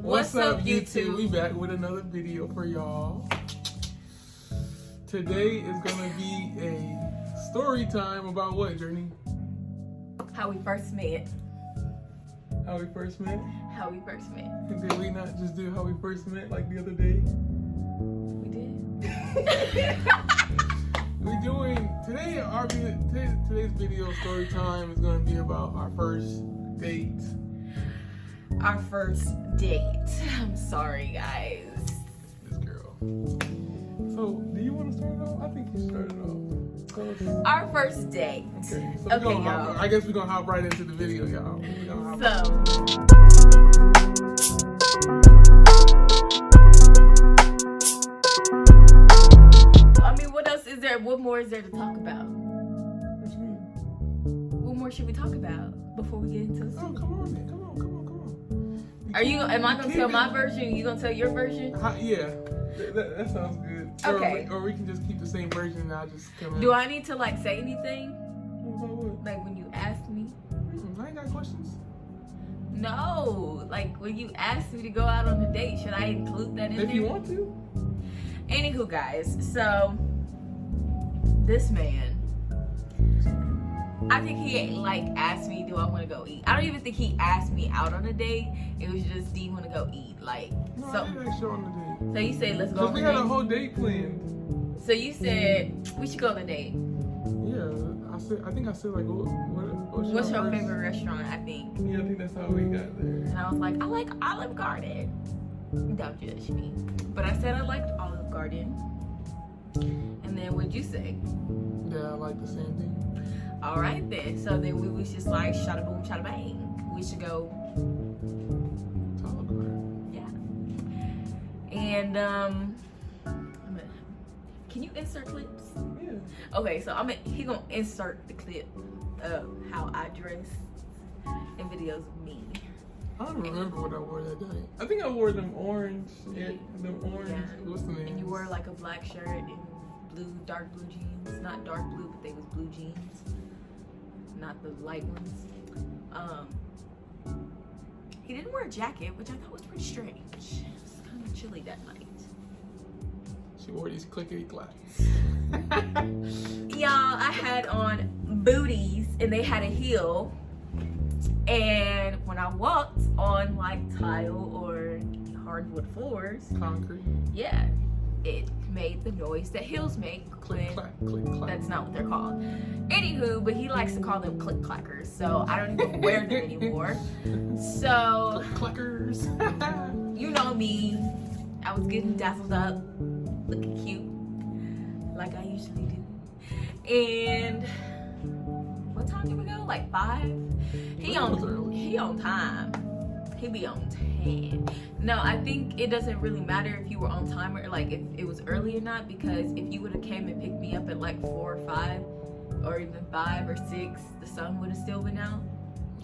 What's up, YouTube? We back with another video for y'all. Today is gonna be a story time about what, Journey? How we first met. How we first met? How we first met. Did we not just do how we first met like the other day? We did. We're doing today's video story time is gonna be about our first date. Our first date. I'm sorry, guys. This girl. So, do you want to start it off? I think you started off. Our first date. Okay, so Okay, y'all. I guess we're gonna hop right into the video, y'all. I mean, what else is there? What more is there to talk about? What you mean? What more should we talk about before we get into this? Oh, come on, man. Come on. Am I gonna tell my version? You gonna tell your version? Yeah, that sounds good. Okay. Or we can just keep the same version and I'll just come in. Do I need to like say anything? What? Like when you ask me? I ain't got questions. No, like when you asked me to go out on a date, should I include that in there? If you want to. Anywho, guys, so this man, I think he like asked me, do I want to go eat? I don't even think he asked me out on a date. It was just, do you want to go eat? Like, No, so. I didn't ask you on the date. So you said, let's go on a We date. had a whole date planned. So you said, we should go on a date. Yeah, I think I said like, What's your favorite restaurant, I think? Yeah, I think that's how we got there. And I was like, I like Olive Garden. Don't judge me. But I said I liked Olive Garden. And then what'd you say? Yeah, I like the same thing. All right then. So then we was just like, shada boom, shada bang. We should go. Olive Garden. Yeah. And can you insert clips? Yeah. Okay, so he gonna insert the clip of how I dress in videos of me. I don't remember what I wore that day. I think I wore them orange. Yeah, what's the name? And you wore like a black shirt and dark blue jeans. Not dark blue, but they was blue jeans. Not the light ones. He didn't wear a jacket, which I thought was pretty strange. It was kind of chilly that night. She wore these clickety clacks. Y'all, I had on booties and they had a heel. And when I walked on like tile or hardwood floors, Concrete. yeah, it made the noise that heels make. Click clack, click clack. That's not what they're called. Anywho, but he likes to call them click clackers, so I don't even wear them anymore. So Click clackers. you know me, I was getting dazzled up, looking cute, like I usually do. And what time did we go? Like 5? He on time. He be on 10. No, I think it doesn't really matter if you were on time or like if it was early or not, because if you would have came and picked me up at like 4 or 5 or even 5 or 6, the sun would have still been out.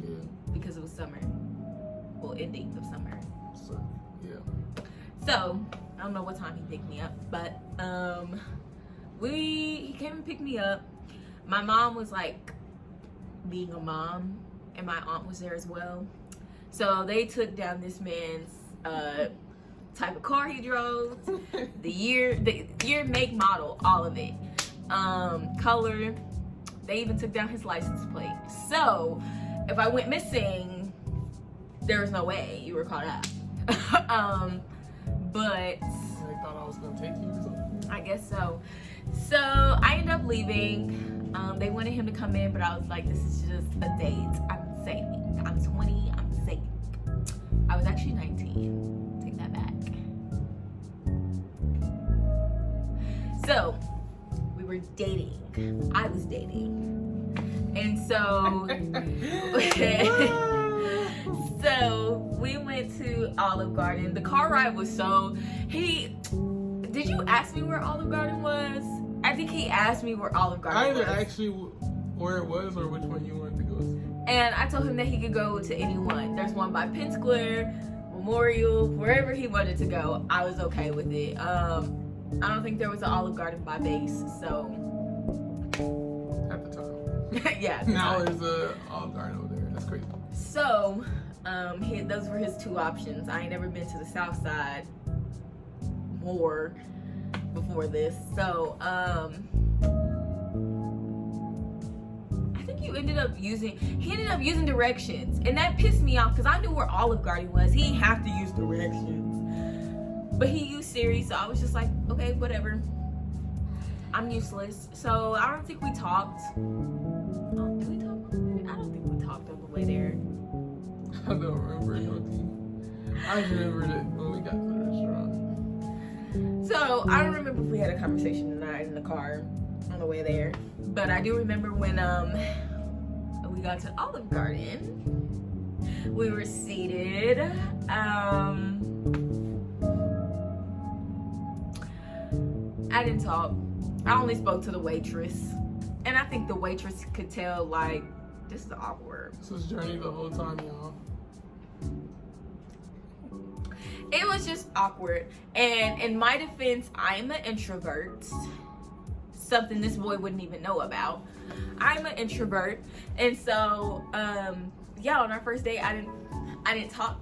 Yeah. Because it was summer. Well, ending of summer. So, yeah. So, I don't know what time he picked me up, but he came and picked me up. My mom was like being a mom, and my aunt was there as well. So they took down this man's type of car he drove, the year, make, model, all of it, color. They even took down his license plate. So if I went missing, there was no way you were caught up. But They thought I was gonna take you or something. I guess so. So I ended up leaving. They wanted him to come in, but I was like, this is just a date. I'm saving. I'm 20. I'm saving. I was actually 19. Take that back. So we were dating. I was dating. And so so we went to Olive Garden. The car ride was did you ask me where Olive Garden was? I think he asked me where Olive Garden was. I either asked you where it was or which one you wanted to go to. And I told him that he could go to any one. There's one by Penn Square, Memorial, wherever he wanted to go. I was okay with it. I don't think there was an Olive Garden by base, so. At the time. Yeah. Now there's a Olive Garden over there. That's crazy. So, Those were his two options. I ain't never been to the South Side more before this, so I think he ended up using directions, and that pissed me off because I knew where Olive Garden was. He didn't have to use directions, but he used Siri, so I was just like, okay, whatever. I'm useless. So I don't think we talked. Oh, did we talk on the way there? I don't think we talked on the way there. I don't remember it. I just remember that when we got to the restaurant. So I don't remember if we had a conversation tonight in the car on the way there, but I do remember when we got to Olive Garden. We were seated. I didn't talk. I only spoke to the waitress, and I think the waitress could tell, like, this is awkward. This was Journey the whole time, y'all. It was just awkward. And in my defense, I'm an introvert. Something this boy wouldn't even know about. I'm an introvert. And so, yeah, on our first date, I didn't talk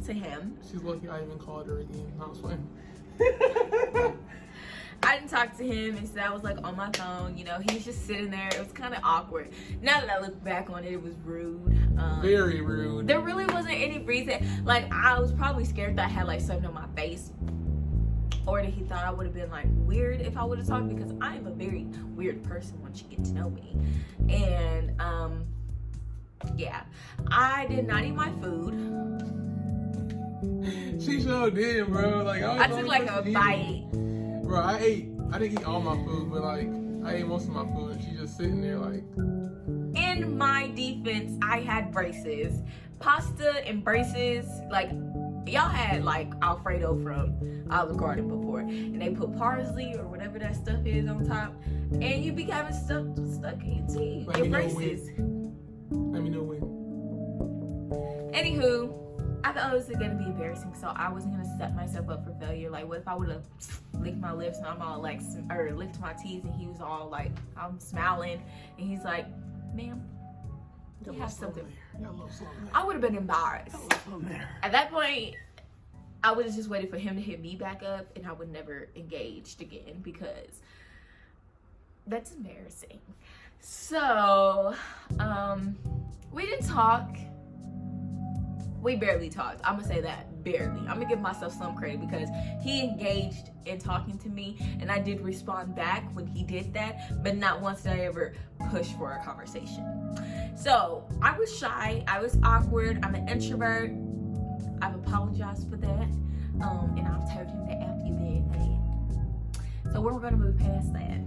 to him. She's lucky I even called her again. I was playing. I didn't talk to him, and so I was like on my phone. You know, he was just sitting there. It was kind of awkward. Now that I look back on it, it was rude. Very rude. There really wasn't any reason. Like, I was probably scared that I had like something on my face, or that he thought I would have been like weird if I would have talked, because I am a very weird person once you get to know me. And yeah, I did not eat my food. She sure did, bro. Like I took like a bite. Bro, I didn't eat all my food, but like I ate most of my food, and she just sitting there like. In my defense, I had braces, pasta and braces. Like, y'all had like Alfredo from Olive Garden before, and they put parsley or whatever that stuff is on top, and you be having stuff stuck in your teeth. Your braces. Let me know when. Anywho, I thought it was gonna be embarrassing, so I wasn't gonna set myself up for failure. Like, what if I would have licked my lips and I'm all like, or licked my teeth, and he was all like, I'm smiling, and he's like, ma'am, you have something. I would have been embarrassed. At that point, I would have just waited for him to hit me back up, and I would never engaged again, because that's embarrassing. So, we didn't talk. We barely talked. I'm gonna say that, barely. I'm gonna give myself some credit because he engaged in talking to me, and I did respond back when he did that, but not once did I ever push for a conversation. So I was shy, I was awkward, I'm an introvert. I've apologized for that, and I've told him that after you did that. So we're gonna move past that.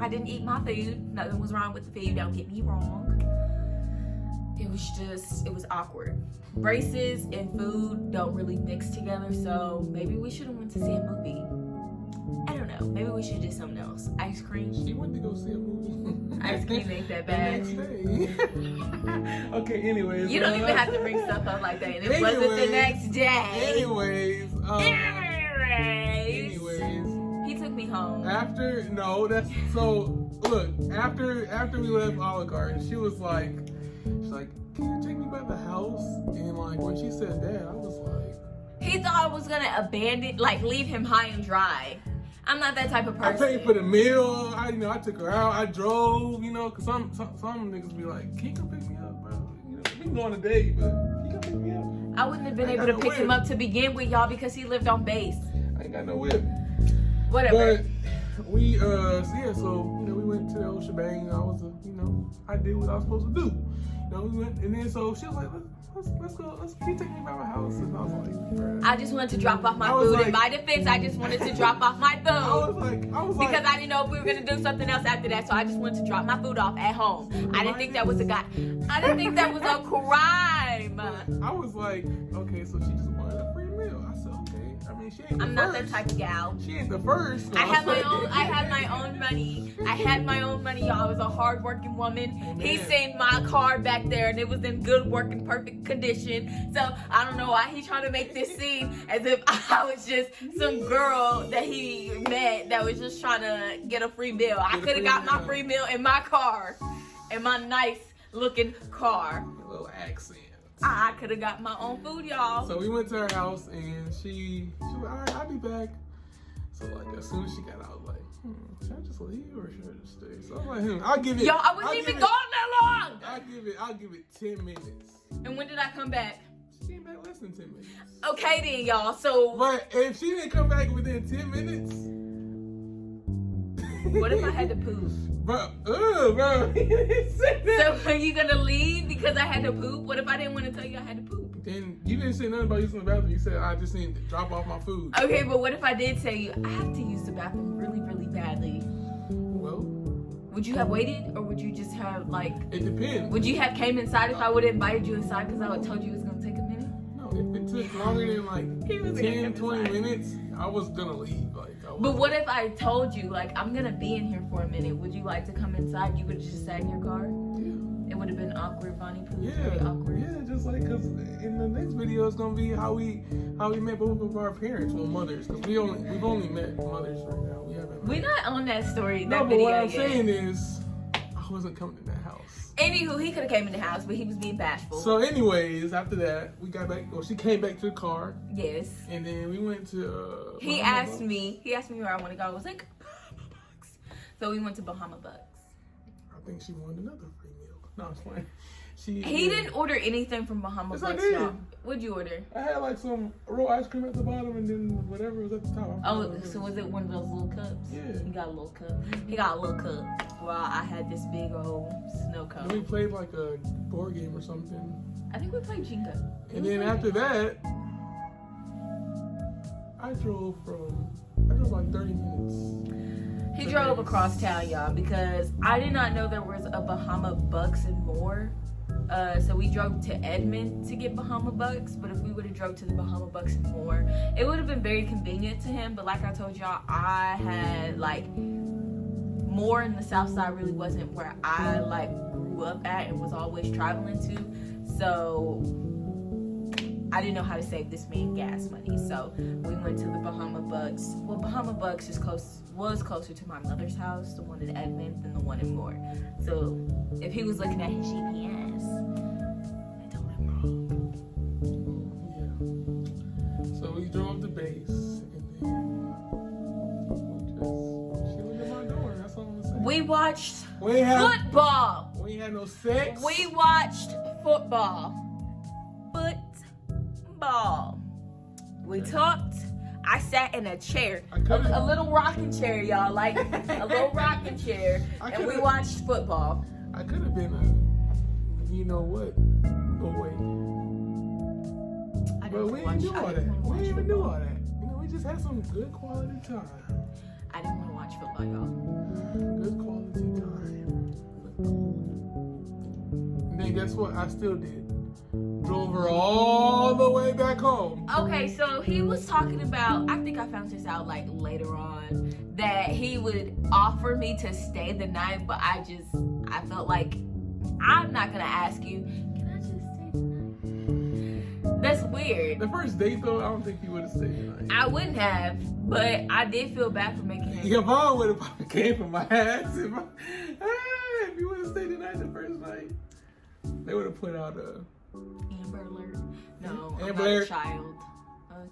I didn't eat my food. Nothing was wrong with the food, don't get me wrong. It was awkward. Braces and food don't really mix together, so maybe we should have went to see a movie. I don't know. Maybe we should do something else. Ice cream. She went to go see a movie. Ice cream ain't that bad. The next day. Okay, anyways. You don't even have to bring stuff up like that. And it wasn't the next day. Anyways. He took me home. After we left Olive Garden, she's like, can you take me by the house? And like when she said that, I was like, he thought I was gonna leave him high and dry. I'm not that type of person. I paid for the meal. I took her out. I drove. Cause some niggas be like, can you come pick me up, bro? We can go on a date, but can you come pick me up? I wouldn't have been able to pick him up to begin with, y'all, because he lived on base. I ain't got no whip. Whatever. But we we went to the old shebang. I did what I was supposed to do. We went, and then so she was like, let's go. Can you take me by my house? And I was like, bruh. I just wanted to drop off my food. In my defense, I just wanted to drop off my food. I was like, because I didn't know if we were gonna do something else after that, so I just wanted to drop my food off at home. I didn't think that was a crime. I was like, okay, so she just wanted a free meal. I said, okay. I mean, she ain't the I'm first. not that type of gal. She ain't the first. So I had my own money. I had my own money, y'all. I was a hard-working woman. Amen. He seen my car back there, and it was in good working, perfect condition. So I don't know why he trying to make this seem as if I was just some girl that he met that was just trying to get a free meal. I could have got my free meal in my car, in my nice-looking car. A little accent. I could have got my own food, y'all. So we went to her house and she was like, all right, I'll be back. So like as soon as she got out, I was like, should I just leave or should I just stay? So I'm like, I'll give it. Yo, I wasn't even gone that long. I'll give it 10 minutes. And when did I come back? She came back less than 10 minutes. Okay then, y'all. So But if she didn't come back within 10 minutes. what if I had to poop? Bro. So are you gonna leave because I had to poop? What if I didn't want to tell you I had to poop? Then you didn't say nothing about using the bathroom. You said I just need to drop off my food. Okay, but what if I did tell you I have to use the bathroom really, really badly? Well, Would you have waited, or would you just have like? it depends. Would you have came inside if I would have invited you inside because I would told you it was gonna take a minute? No, if it took longer than like He was gonna 10, come 20 inside. minutes, I was gonna leave. Like, But what if I told you like I'm gonna be in here for a minute? Would you like to come inside? You would have just sat in your car. Yeah. It would have been awkward, Bonnie. Yeah, Very awkward. yeah, just like because in the next video it's gonna be how we met both of our parents, well, mothers, because we've only met mothers right now. We haven't. We're not on that story. No, That but video what I'm yet. saying is, I wasn't coming to that house. Anywho, he could have came in the house, but he was being bashful. So, anyways, after that, we got back. Well, she came back to the car, yes. and then we went to. He Bahama asked Bucks. me where I want to go. I was like, Bahama Bucks. So we went to Bahama Bucks. I think she wanted another free meal. No, it's fine. He didn't order anything from Bahama Yes, I Bucks, did. y'all. What'd you order? I had like some raw ice cream at the bottom, and then whatever was at the top. I Oh, forgot so what was it one of those little cups? Yeah. He got a little cup. He got a little cup. While I had this big old snow And we cone. played like a board game or something. I think we played Jenga. And then after that, I drove like 30 minutes. He drove across town, y'all, because I did not know there was a Bahama Bucks and more. So we drove to Edmond to get Bahama Bucks, but if we would have drove to the Bahama Bucks and more, it would have been very convenient to him. But like I told y'all, I had like more in the South Side really wasn't where I like grew up at and was always traveling to. So I didn't know how to save this man gas money. So we went to the Bahama Bucks. Well, Bahama Bucks was closer to my mother's house, the one in Edmond, than the one in Moore. So if he was looking at his GPS, I told him wrong. Yeah. So we drove to base, and then she looked at my door. That's all I'm gonna say. We watched We ain't had, football. we ain't had no sex. We watched football. We talked. I sat in a chair, a little rocking chair, y'all, like a little rocking chair, and we watched football. I could have been a, you know what, boy. But we didn't do all that. We didn't even do all that. You know, we just had some good quality time. I didn't want to watch football, y'all. Good quality time. And then guess what? I still did. Drove her all the way back home. Okay, so he was talking about, I think I found this out like later on, that he would offer me to stay the night, but I felt like, I'm not gonna ask you, can I just stay the night? That's weird. The first date though, I don't think he would have stayed the night. I wouldn't have, but I did feel bad for making him. Your mom would have probably came for my ass if you would have stayed the night the first night. They would have put out a Amber Alert. No, I'm Amber not a Alert. child.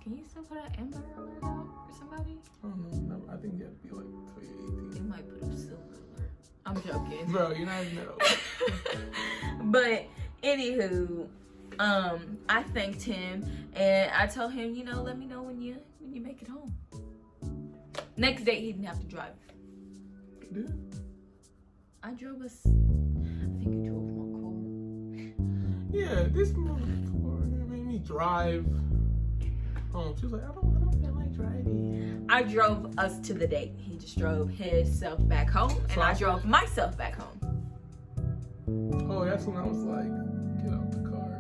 Can you still put an Amber Alert out for somebody? I don't know. No, I think you have to be like 2018. It might put a Silver Alert. I'm joking. Bro, you're not even that old. But anywho, I thanked him and I told him, you know, let me know when you make it home. Next day he didn't have to drive. Dude. I drove us. I think you drove my car. Yeah, this motherfucker made me drive home. She was like, I don't feel like driving. I drove us to the date. He just drove himself back home, and I drove myself back home. Oh, that's when I was like, get out the car.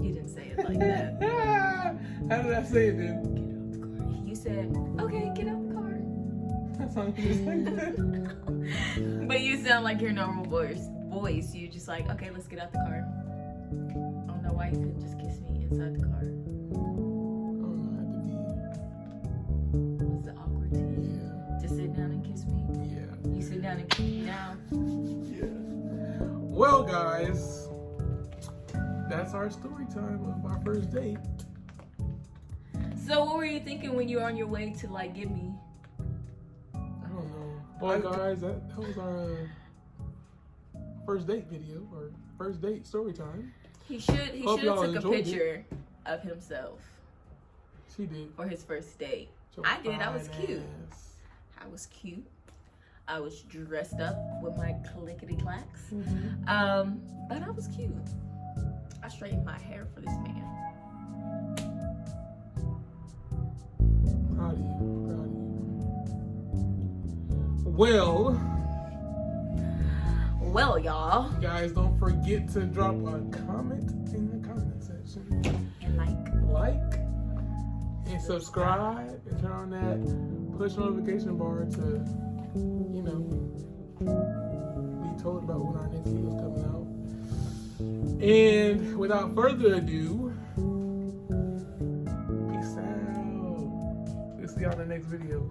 You didn't say it like that. How did I say it then? Get out the car. You said, okay, get out the car. That sounded just like that. But you sound like your normal voice. You're just like, okay, let's get out the car. I don't know why you couldn't just kiss me inside the car. Was it awkward to you? Yeah. To sit down and kiss me? Yeah. You sit down and kiss me now? Yeah. Well, guys, that's our story time of our first date. So what were you thinking when you were on your way to like get me? I don't know. Well, guys, that was our first date video or first date story time. He should have took a picture of himself. She did. For his first date. Your I did. I was fine cute. ass. I was cute. I was dressed up with my clickety clacks. Mm-hmm. But I was cute. I straightened my hair for this man. Proud of you. Proud of you. Well, y'all. guys, don't forget to drop a comment in the comment section. And like And subscribe and turn on that push notification bar to, you know, be told about when our next video is coming out. And without further ado, peace out. We'll see y'all in the next video.